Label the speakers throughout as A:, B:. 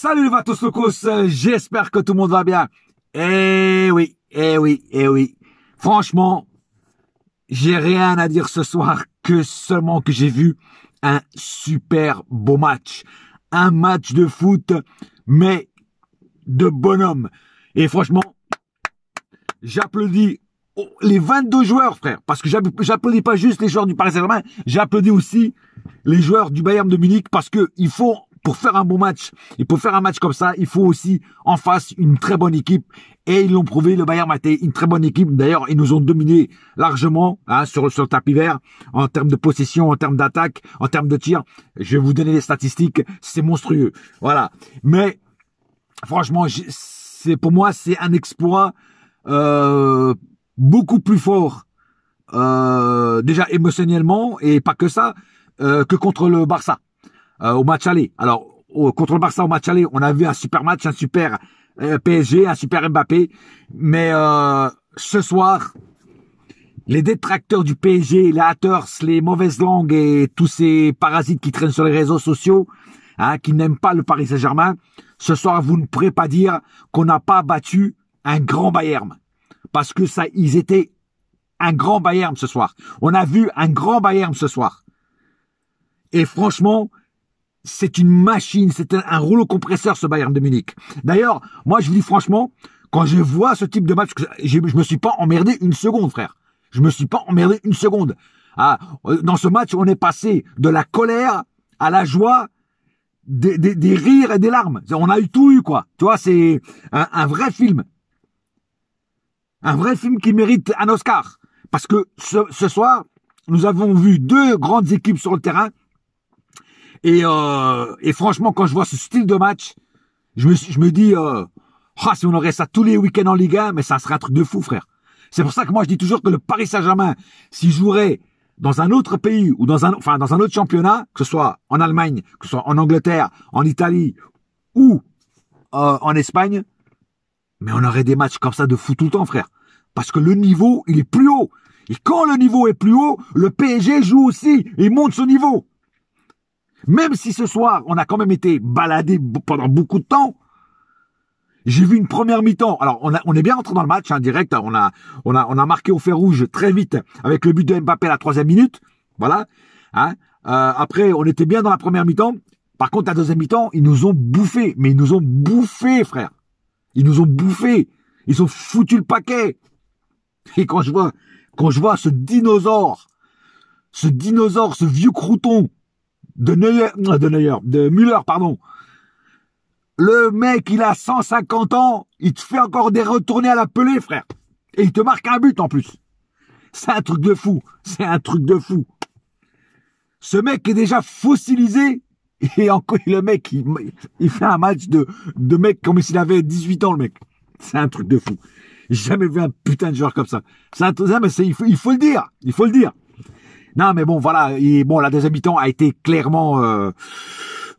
A: Salut les Vatos Locos, j'espère que tout le monde va bien. Eh oui, eh oui, eh oui. Franchement, j'ai rien à dire ce soir que seulement que j'ai vu un super beau match. Un match de foot, mais de bonhomme. Et franchement, j'applaudis les 22 joueurs, frère. Parce que j'applaudis pas juste les joueurs du Paris Saint-Germain, j'applaudis aussi les joueurs du Bayern de Munich parce que il faut, pour faire un bon match, et pour faire un match comme ça, il faut aussi en face une très bonne équipe. Et ils l'ont prouvé, le Bayern a été une très bonne équipe. D'ailleurs, ils nous ont dominé largement sur le tapis vert, en termes de possession, en termes d'attaque, en termes de tir. Je vais vous donner les statistiques, c'est monstrueux. Voilà. Mais franchement, pour moi, c'est un exploit beaucoup plus fort, déjà émotionnellement, et pas que ça, que contre le Barça. Au match aller. Alors, contre le Barça au match aller, on a vu un super match, un super PSG, un super Mbappé. Mais ce soir, les détracteurs du PSG, les haters, les mauvaises langues et tous ces parasites qui traînent sur les réseaux sociaux, qui n'aiment pas le Paris Saint-Germain, ce soir, vous ne pourrez pas dire qu'on n'a pas battu un grand Bayern. Parce que ça, ils étaient un grand Bayern ce soir. On a vu un grand Bayern ce soir. Et franchement, c'est une machine, c'est un rouleau compresseur ce Bayern de Munich. D'ailleurs, moi je vous dis franchement, quand je vois ce type de match, je me suis pas emmerdé une seconde, frère. Je me suis pas emmerdé une seconde. Dans ce match, on est passé de la colère à la joie, des rires et des larmes. On a eu tout eu, quoi. Tu vois, c'est un vrai film. Un vrai film qui mérite un Oscar. Parce que ce soir, nous avons vu deux grandes équipes sur le terrain. Et franchement, quand je vois ce style de match, je me dis, si on aurait ça tous les week-ends en Ligue 1, mais ça serait un truc de fou, frère. C'est pour ça que moi, je dis toujours que le Paris Saint-Germain, s'il jouerait dans un autre pays ou dans un autre championnat, que ce soit en Allemagne, que ce soit en Angleterre, en Italie ou en Espagne, mais on aurait des matchs comme ça de fou tout le temps, frère. Parce que le niveau, il est plus haut. Et quand le niveau est plus haut, le PSG joue aussi et monte son niveau. Même si ce soir, on a quand même été baladé pendant beaucoup de temps, j'ai vu une première mi-temps. Alors, on est bien rentré dans le match, direct. On a marqué au fer rouge très vite avec le but de Mbappé à la 3e minute. Voilà. Après, on était bien dans la première mi-temps. Par contre, la deuxième mi-temps, ils nous ont bouffé. Mais ils nous ont bouffé, frère. Ils nous ont bouffé. Ils ont foutu le paquet. Et quand je vois ce dinosaure, ce vieux crouton, de Müller, pardon. Le mec, il a 150 ans, il te fait encore des retournées à la pelée, frère. Et il te marque un but en plus. C'est un truc de fou. C'est un truc de fou. Ce mec est déjà fossilisé. Et encore, le mec, il fait un match de mec comme s'il avait 18 ans, le mec. C'est un truc de fou. J'ai jamais vu un putain de joueur comme ça. C'est un truc, mais il faut le dire. Il faut le dire. Non, mais bon, voilà. Et bon, la deuxième mi-temps a été clairement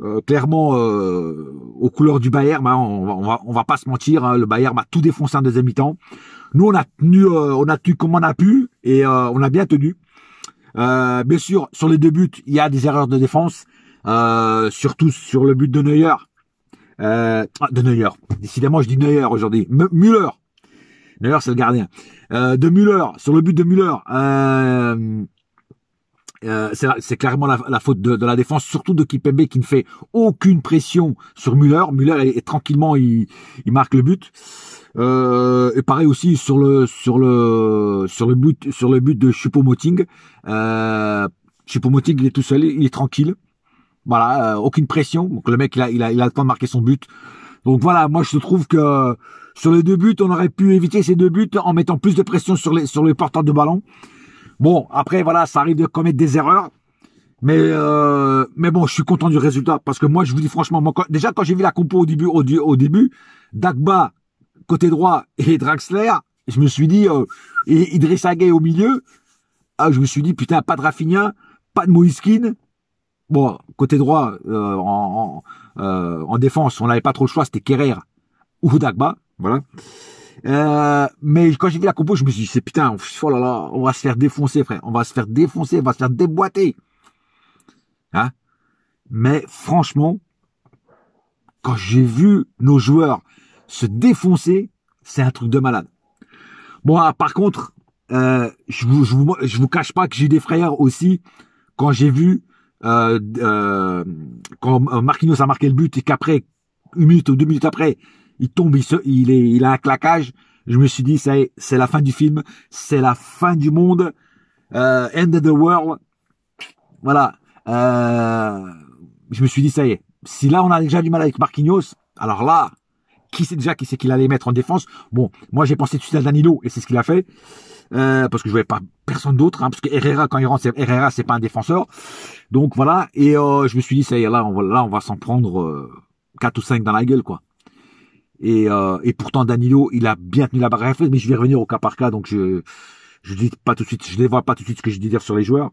A: aux couleurs du Bayern. On va pas se mentir. Le Bayern a tout défoncé en deuxième mi-temps. Nous, on a tenu comme on a pu et on a bien tenu. Bien sûr, sur les deux buts, il y a des erreurs de défense, surtout sur le but de Neuer. De Neuer. Décidément, je dis Neuer aujourd'hui. Müller. Neuer, c'est le gardien. De Müller, sur le but de Müller. C'est clairement la faute de la défense, surtout de Kimpembe qui ne fait aucune pression sur Müller. Müller est tranquillement, il marque le but. Et pareil aussi sur le but de Choupo-Moting. Choupo-Moting, il est tout seul, il est tranquille. Voilà, aucune pression. Donc le mec, il a le temps de marquer son but. Donc voilà, moi je trouve que sur les deux buts, on aurait pu éviter ces deux buts en mettant plus de pression sur les porteurs de ballon. Bon, après, voilà, ça arrive de commettre des erreurs. Mais bon, je suis content du résultat. Parce que moi, je vous dis franchement, déjà, quand j'ai vu la compo au début, Dagba, côté droit, et Draxler, je me suis dit, et Idrissa Gueye au milieu, je me suis dit, putain, pas de Rafinha, pas de Moïskine. Bon, côté droit, en défense, on n'avait pas trop le choix, c'était Kerrer ou Dagba, voilà. Mais quand j'ai vu la compo, je me suis dit, c'est putain, oh là là, on va se faire défoncer, frère. On va se faire défoncer, on va se faire déboîter. Mais franchement, quand j'ai vu nos joueurs se défoncer, c'est un truc de malade. Bon, par contre, je vous cache pas que j'ai eu des frayeurs aussi quand j'ai vu quand Marquinhos a marqué le but et qu'après, 1 minute ou 2 minutes après, il tombe, il a un claquage. Je me suis dit, ça y est, c'est la fin du film, c'est la fin du monde, end of the world. Voilà. Je me suis dit, ça y est. Si là, on a déjà du mal avec Marquinhos, alors là, qui c'est qu'il allait mettre en défense? Bon, moi, j'ai pensé tout de suite à Danilo, et c'est ce qu'il a fait. Parce que je voyais pas personne d'autre, hein, parce que Herrera, quand il rentre, Herrera, c'est pas un défenseur. Donc, voilà. Et, je me suis dit, ça y est, là, on va s'en prendre, 4 ou 5 dans la gueule, quoi. Et pourtant, Danilo, il a bien tenu la barre, mais je vais revenir au cas par cas, donc je dis pas tout de suite, je dévoile pas tout de suite ce que je dis dire sur les joueurs.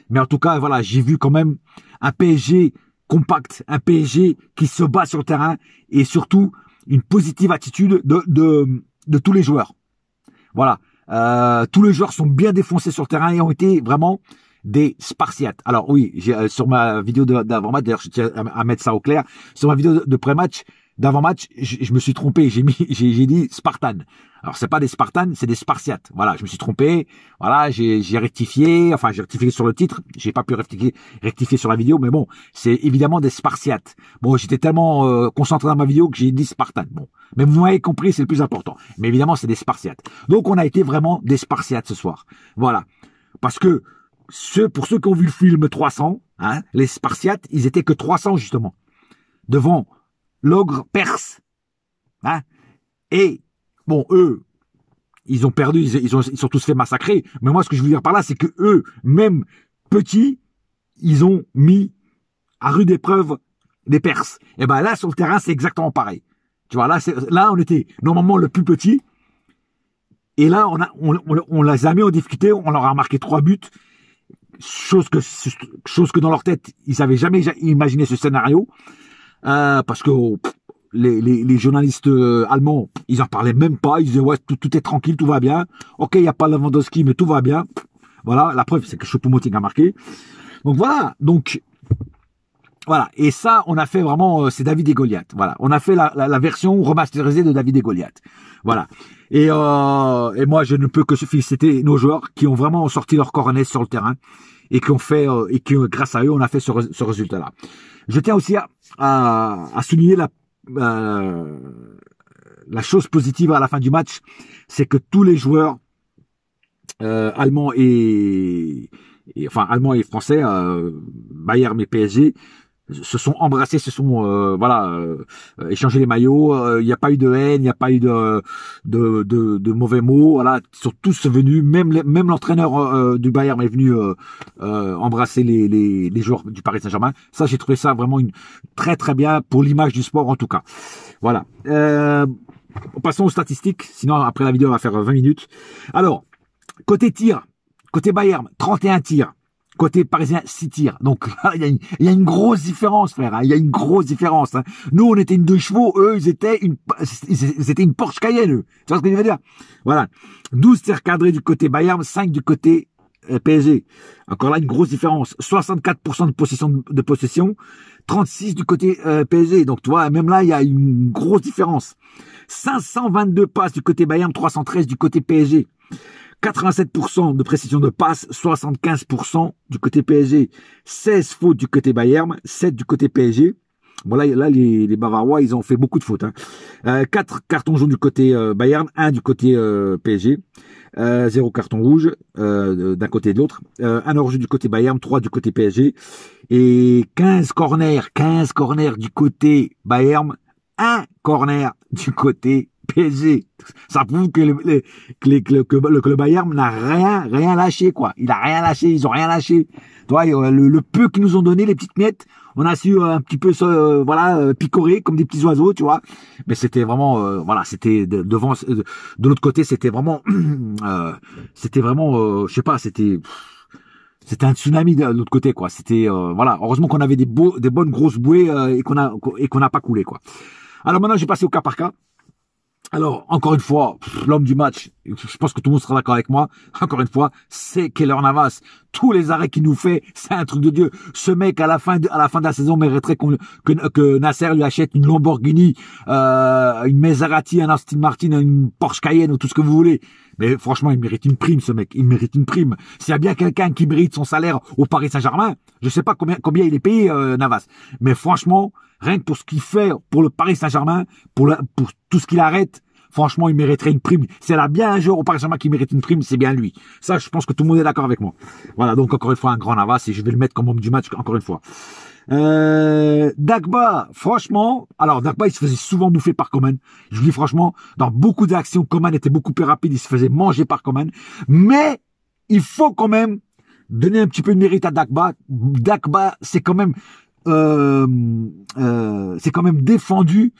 A: Mais en tout cas, voilà, j'ai vu quand même un PSG compact, un PSG qui se bat sur le terrain et surtout une positive attitude de tous les joueurs. Voilà, tous les joueurs sont bien défoncés sur le terrain et ont été vraiment des Spartiates. Alors oui, sur ma vidéo d'avant-match, d'ailleurs je tiens à mettre ça au clair, sur ma vidéo de pré-match, d'avant-match, je me suis trompé, j'ai dit Spartan. Alors c'est pas des Spartans, c'est des Spartiates. Voilà, je me suis trompé. Voilà, j'ai rectifié, enfin j'ai rectifié sur le titre, j'ai pas pu rectifier sur la vidéo, mais bon, c'est évidemment des Spartiates. Bon, j'étais tellement concentré dans ma vidéo que j'ai dit Spartan. Bon, mais vous m'avez compris, c'est le plus important. Mais évidemment, c'est des Spartiates. Donc on a été vraiment des Spartiates ce soir. Voilà, parce que pour ceux qui ont vu le film 300, hein, les Spartiates, ils étaient que 300 justement devant l'ogre perse, hein, et bon, eux, ils ont perdu, ils sont tous fait massacrer, mais moi, ce que je veux dire par là, c'est que eux, même petits, ils ont mis à rude épreuve des Perses. Et ben là, sur le terrain, c'est exactement pareil. Tu vois, là, on était normalement le plus petit, et là, on les a mis en difficulté, on leur a marqué 3 buts, chose que dans leur tête, ils n'avaient jamais imaginé ce scénario, parce que les journalistes allemands, ils en parlaient même pas, ils disaient ouais, tout est tranquille, tout va bien. Ok, il n'y a pas Lewandowski, mais tout va bien. Voilà, la preuve, c'est que Choupo-Moting a marqué. Donc voilà. Et ça, on a fait vraiment, c'est David et Goliath. Voilà, on a fait la version remasterisée de David et Goliath. Voilà. Et moi, je ne peux que féliciter nos joueurs qui ont vraiment sorti leur coronets sur le terrain et qui ont fait, grâce à eux, on a fait ce résultat-là. Je tiens aussi à souligner la chose positive à la fin du match, c'est que tous les joueurs allemands et français, Bayern et PSG, se sont embrassés, se sont échangé les maillots. Il n'y a pas eu de haine, il n'y a pas eu de mauvais mots. Voilà, ils sont tous venus. Même l'entraîneur du Bayern est venu embrasser les joueurs du Paris Saint-Germain. Ça, j'ai trouvé ça vraiment très très bien pour l'image du sport en tout cas. Voilà. Passons aux statistiques. Sinon, après la vidéo, on va faire 20 minutes. Alors, côté tir, côté Bayern, 31 tirs. Côté parisien, 6 tirs. Donc là, il y a une grosse différence, frère. Hein. Il y a une grosse différence. Hein. Nous, on était une 2 chevaux. Eux, ils étaient une Porsche Cayenne. Eux. Tu vois ce que je veux dire? Voilà. 12 tirs cadrés du côté Bayern, 5 du côté PSG. Encore là, une grosse différence. 64% de possession, 36 du côté PSG. Donc, tu vois, même là, il y a une grosse différence. 522 passes du côté Bayern, 313 du côté PSG. 87% de précision de passe, 75% du côté PSG, 16 fautes du côté Bayern, 7 du côté PSG. Bon là les Bavarois, ils ont fait beaucoup de fautes. Hein. 4 cartons jaunes du côté Bayern, 1 du côté PSG, 0 carton rouge d'un côté et de l'autre, 1 hors-jeu du côté Bayern, 3 du côté PSG, et 15 corners du côté Bayern, 1 corner du côté PSG. Ça prouve que le Bayern n'a rien lâché, quoi. Il a rien lâché, ils ont rien lâché. Tu vois, le peu qu'ils nous ont donné, les petites miettes, on a su un petit peu, picorer comme des petits oiseaux, tu vois. Mais c'était vraiment, c'était de l'autre côté, c'était vraiment, je sais pas, c'était un tsunami de l'autre côté, quoi. C'était, heureusement qu'on avait des bonnes grosses bouées et qu'on n'a pas coulé, quoi. Alors maintenant, j'ai passé au cas par cas. Alors, encore une fois, l'homme du match, je pense que tout le monde sera d'accord avec moi, encore une fois, c'est Keylor Navas. Tous les arrêts qu'il nous fait, c'est un truc de Dieu. Ce mec, à la fin de la saison, mériterait que Nasser lui achète une Lamborghini, une Maserati, un Aston Martin, une Porsche Cayenne ou tout ce que vous voulez. Mais franchement, il mérite une prime, ce mec. Il mérite une prime. S'il y a bien quelqu'un qui mérite son salaire au Paris Saint-Germain, je sais pas combien il est payé, Navas. Mais franchement, rien que pour ce qu'il fait pour le Paris Saint-Germain, pour tout ce qu'il arrête, franchement, il mériterait une prime. S'il y a bien un joueur au Paris Saint-Germain qui mérite une prime, c'est bien lui. Ça, je pense que tout le monde est d'accord avec moi. Voilà, donc encore une fois, un grand Navas et je vais le mettre comme homme du match encore une fois. Dagba, franchement, alors Dagba, il se faisait souvent bouffer par Coman. Je vous dis franchement, dans beaucoup d'actions, Coman était beaucoup plus rapide, il se faisait manger par Coman. Mais il faut quand même donner un petit peu de mérite à Dagba. Dagba, c'est quand même défendu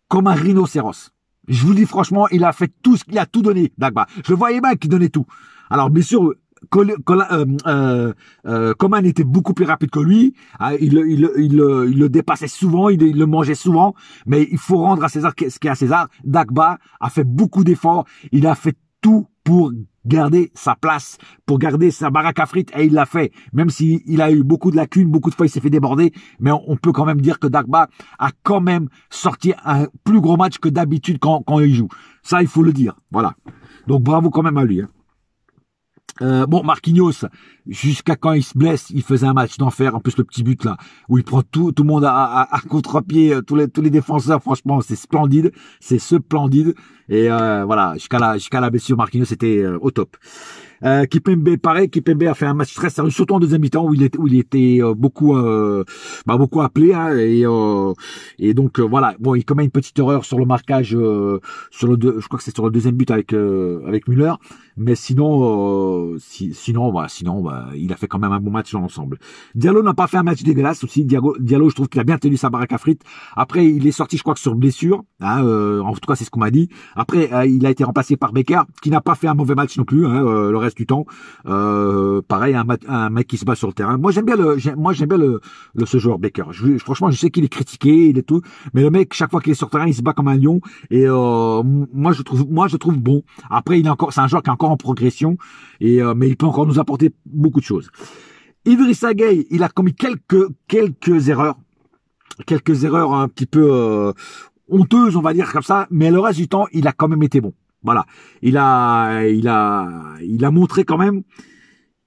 A: comme un rhinocéros. Je vous dis franchement, il a fait tout ce qu'il a tout donné, Dagba. Je le voyais bien qu'il donnait tout. Alors bien sûr, Coman était beaucoup plus rapide que lui. Il le dépassait souvent, il le mangeait souvent. Mais il faut rendre à César ce qui est à César. Dagba a fait beaucoup d'efforts. Il a fait tout pour garder sa place, pour garder sa baraque à frites, et il l'a fait. Même s'il a eu beaucoup de lacunes, beaucoup de fois il s'est fait déborder, mais on peut quand même dire que Dagba a quand même sorti un plus gros match que d'habitude quand il joue. Ça, il faut le dire. Voilà. Donc bravo quand même à lui. Hein. Bon, Marquinhos, jusqu'à quand il se blesse, il faisait un match d'enfer. En plus, le petit but là, où il prend tout le monde à contre-pied, tous les défenseurs. Franchement, c'est splendide, c'est splendide. Et voilà, jusqu'à la blessure, Marquinhos était au top. Kimpembe, pareil, Kimpembe a fait un match très sérieux, surtout en deuxième mi-temps où il était beaucoup appelé, hein, et donc voilà. Bon, il commet une petite erreur sur le marquage je crois que c'est sur le deuxième but avec Müller, mais sinon il a fait quand même un bon match dans l'ensemble. Diallo n'a pas fait un match dégueulasse aussi. Diallo, je trouve qu'il a bien tenu sa baraque à frites. Après, il est sorti, je crois que sur blessure, hein, en tout cas c'est ce qu'on m'a dit. Après, il a été remplacé par Becker, qui n'a pas fait un mauvais match non plus, hein, le reste du temps. Pareil, un mec qui se bat sur le terrain. Moi j'aime bien ce joueur Becker. Franchement, je sais qu'il est critiqué, il est tout, mais le mec, chaque fois qu'il est sur le terrain, il se bat comme un lion. Et moi je trouve bon. Après, c'est un joueur qui est encore en progression, mais il peut encore nous apporter beaucoup de choses. Idrissa Gueye, il a commis quelques erreurs un petit peu honteuses, on va dire comme ça, mais le reste du temps, il a quand même été bon. Voilà, il a montré quand même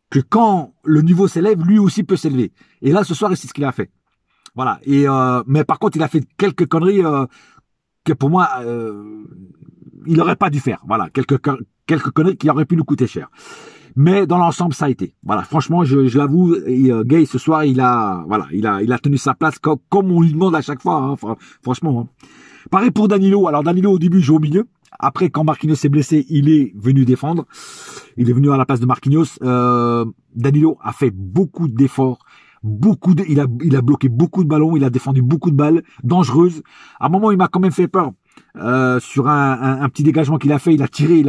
A: que quand le niveau s'élève, lui aussi peut s'élever. Et là, ce soir, c'est ce qu'il a fait. Voilà. Et mais par contre, il a fait quelques conneries que pour moi, il n'aurait pas dû faire. Voilà, quelques conneries qui auraient pu nous coûter cher. Mais dans l'ensemble, ça a été. Voilà, franchement, je l'avoue, Gueye, ce soir, il a tenu sa place comme on lui demande à chaque fois. Hein, franchement. Hein. Pareil pour Danilo. Alors Danilo, au début, joue au milieu. Après, quand Marquinhos s'est blessé, il est venu défendre. Il est venu à la place de Marquinhos. Danilo a fait beaucoup d'efforts. Il a bloqué beaucoup de ballons. Il a défendu beaucoup de balles dangereuses. À un moment, il m'a quand même fait peur. Sur un petit dégagement qu'il a fait, il a tiré,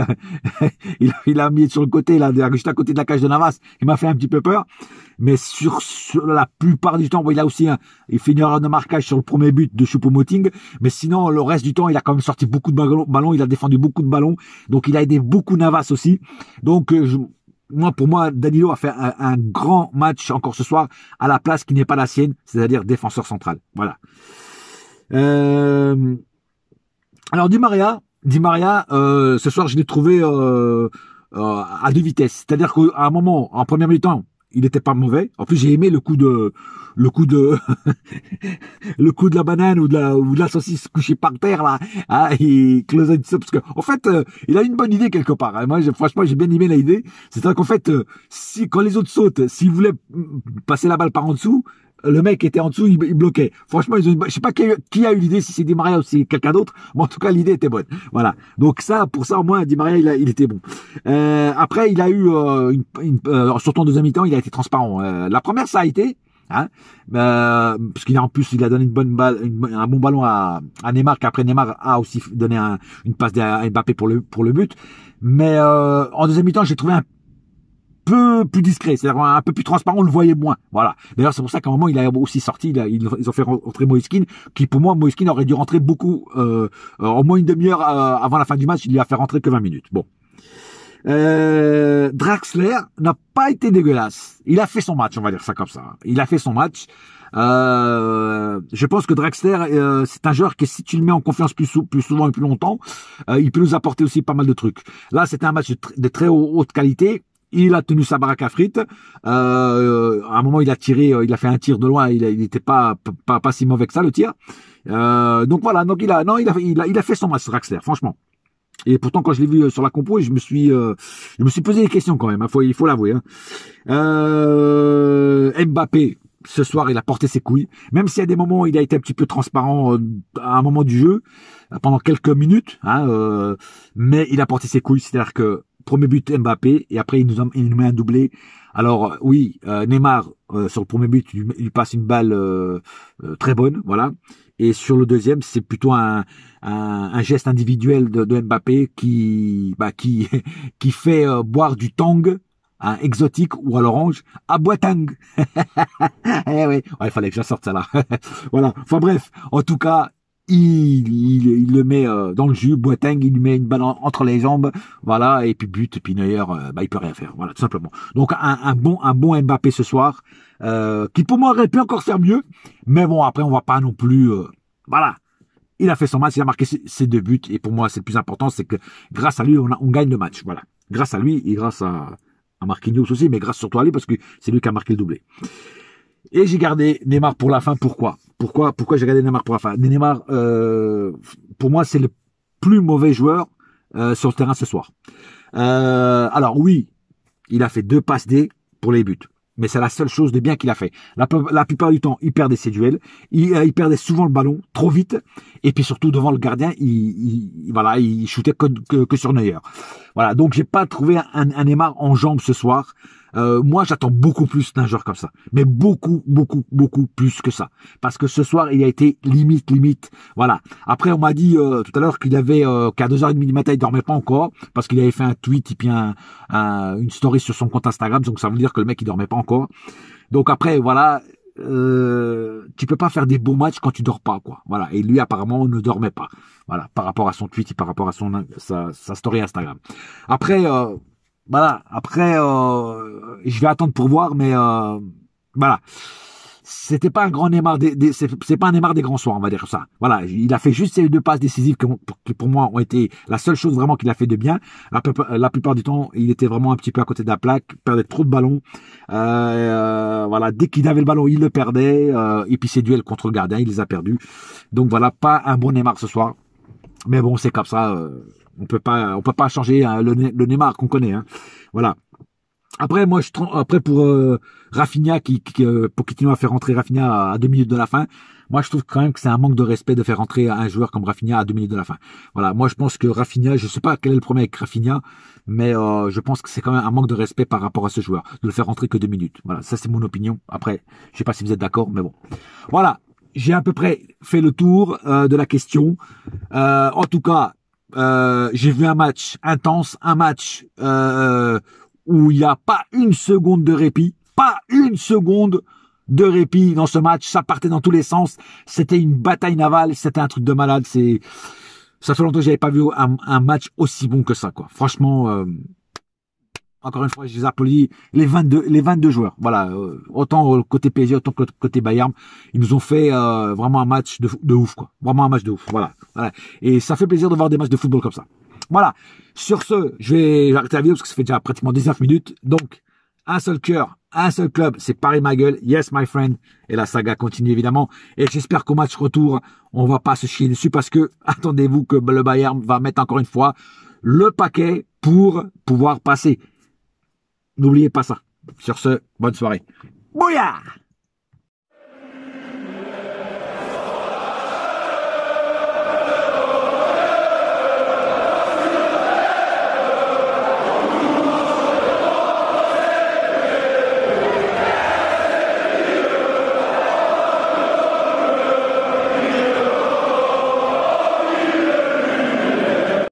A: il a mis sur le côté, là, juste à côté de la cage de Navas. Il m'a fait un petit peu peur. Mais sur la plupart du temps, bon, il fait une erreur de marquage sur le premier but de Choupo-Moting. Mais sinon, le reste du temps, il a quand même sorti beaucoup de ballons. Il a défendu beaucoup de ballons. Donc, il a aidé beaucoup Navas aussi. Donc, pour moi, Danilo a fait un grand match encore ce soir à la place qui n'est pas la sienne, c'est-à-dire défenseur central. Voilà. Alors Di Maria, ce soir je l'ai trouvé à deux vitesses. C'est-à-dire qu'à un moment, en première mi-temps, il n'était pas mauvais. En plus, j'ai aimé le coup de le coup de la banane ou de la saucisse couchée par terre là. Ah, il close parce que en fait, il a une bonne idée quelque part. Moi, franchement, j'ai bien aimé l'idée. C'est-à-dire qu'en fait, quand les autres sautent, s'ils voulaient passer la balle par en dessous, le mec était en dessous, il bloquait. Franchement, je sais pas qui a eu l'idée, si c'est Di Maria ou si c'est quelqu'un d'autre, mais en tout cas, l'idée était bonne. Voilà. Donc pour ça, au moins, Di Maria, il était bon. Après, il a eu, surtout en deuxième mi-temps, il a été transparent. La première, ça a été, hein, parce qu'il a donné une bonne balle, un bon ballon à Neymar, qu'après Neymar a aussi donné une passe à Mbappé pour le but. Mais en deuxième mi-temps, j'ai trouvé peu plus discret, c'est-à-dire un peu plus transparent, on le voyait moins. Voilà. D'ailleurs, c'est pour ça qu'à un moment, il a aussi sorti, ils ont fait rentrer Moise Kean, qui pour moi, Moise Kean aurait dû rentrer beaucoup, au moins une demi-heure avant la fin du match, il lui a fait rentrer que 20 minutes. Bon. Draxler n'a pas été dégueulasse. Il a fait son match, on va dire ça comme ça. Il a fait son match. Je pense que Draxler, c'est un joueur que si tu le mets en confiance plus souvent et plus longtemps, il peut nous apporter aussi pas mal de trucs. Là, c'était un match de très haute qualité. Il a tenu sa baraque à frites. À un moment, il a tiré, il a fait un tir de loin. Il n'était pas si mauvais que ça, le tir. Donc voilà. Donc il a fait son match, Draxler, franchement. Et pourtant, quand je l'ai vu sur la compo, je me suis posé des questions quand même. Hein, il faut l'avouer. Hein. Mbappé, ce soir, il a porté ses couilles. Même s'il y a des moments où il a été un petit peu transparent à un moment du jeu, pendant quelques minutes, hein, mais il a porté ses couilles. C'est-à-dire que premier but Mbappé et après il nous met un doublé. Alors oui, Neymar sur le premier but, il lui passe une balle très bonne, voilà. Et sur le deuxième, c'est plutôt un geste individuel de Mbappé qui qui fait boire du Tang, un exotique ou à l'orange, à Boitang. Eh oui, il fallait que je sorte ça là. Voilà. Enfin bref, en tout cas, il le met dans le jus, Boateng, il lui met une balle entre les jambes, voilà, et puis but, et puis Neuer, il peut rien faire, voilà, tout simplement. Donc un bon Mbappé ce soir, qui pour moi aurait pu encore faire mieux, mais bon, après on va pas non plus, voilà. Il a fait son match, il a marqué ses 2 buts, et pour moi c'est le plus important, c'est que grâce à lui on gagne le match, voilà. Grâce à lui et grâce à Marquinhos aussi, mais grâce surtout à lui parce que c'est lui qui a marqué le doublé. Et j'ai gardé Neymar pour la fin. Pourquoi j'ai gardé Neymar pour la fin? Neymar, pour moi, c'est le plus mauvais joueur sur le terrain ce soir. Alors oui, il a fait 2 passes D pour les buts. Mais c'est la seule chose de bien qu'il a fait. La plupart du temps, il perdait ses duels. Il perdait souvent le ballon, trop vite. Et puis surtout, devant le gardien, il shootait que sur Neuer. Voilà, donc j'ai pas trouvé un Neymar en jambes ce soir. Moi, j'attends beaucoup plus d'un joueur comme ça. Mais beaucoup plus que ça. Parce que ce soir, il a été limite. Voilà. Après, on m'a dit tout à l'heure qu'il avait qu'à 2h30 du matin, il dormait pas encore. Parce qu'il avait fait un tweet et puis une story sur son compte Instagram. Donc ça veut dire que le mec, il dormait pas encore. Donc après, voilà. Tu peux pas faire des bons matchs quand tu dors pas, quoi. Voilà. Et lui, apparemment, ne dormait pas. Voilà. Par rapport à son tweet et par rapport à sa story Instagram. Après, voilà. Après, je vais attendre pour voir, mais voilà. C'était pas un grand Neymar, c'est pas un Neymar des grands soirs, on va dire ça. Voilà, il a fait juste ces 2 passes décisives qui pour moi ont été la seule chose vraiment qu'il a fait de bien. La plupart du temps, il était vraiment un petit peu à côté de la plaque, perdait trop de ballons. Voilà, dès qu'il avait le ballon, il le perdait. Et puis ses duels contre le gardien, il les a perdus. Donc voilà, pas un bon Neymar ce soir. Mais bon, c'est comme ça. On peut pas changer hein, le Neymar qu'on connaît. Hein. Voilà. Après, moi, après pour Rafinha pour continuer à faire rentrer Rafinha à 2 minutes de la fin, moi je trouve quand même que c'est un manque de respect de faire rentrer un joueur comme Rafinha à 2 minutes de la fin. Voilà, moi je pense que Rafinha, je sais pas quel est le problème avec Rafinha, mais je pense que c'est quand même un manque de respect par rapport à ce joueur de le faire rentrer que 2 minutes. Voilà, ça c'est mon opinion. Après, je sais pas si vous êtes d'accord, mais bon. Voilà, j'ai à peu près fait le tour de la question. En tout cas, j'ai vu un match intense, un match où il n'y a pas une seconde de répit, dans ce match, ça partait dans tous les sens, c'était une bataille navale, c'était un truc de malade, ça fait longtemps que j'avais pas vu un match aussi bon que ça, quoi. Franchement, encore une fois, je les applaudis, les 22 joueurs, voilà, autant côté PSG, autant côté Bayern, ils nous ont fait vraiment un match de ouf, quoi. Vraiment un match de ouf, voilà. Et ça fait plaisir de voir des matchs de football comme ça. Voilà. Sur ce, je vais arrêter la vidéo parce que ça fait déjà pratiquement 19 minutes. Donc, un seul cœur, un seul club, c'est Paris ma gueule. Yes, my friend. Et la saga continue évidemment. Et j'espère qu'au match retour, on va pas se chier dessus parce que attendez-vous que le Bayern va mettre encore une fois le paquet pour pouvoir passer. N'oubliez pas ça. Sur ce, bonne soirée. Bouya!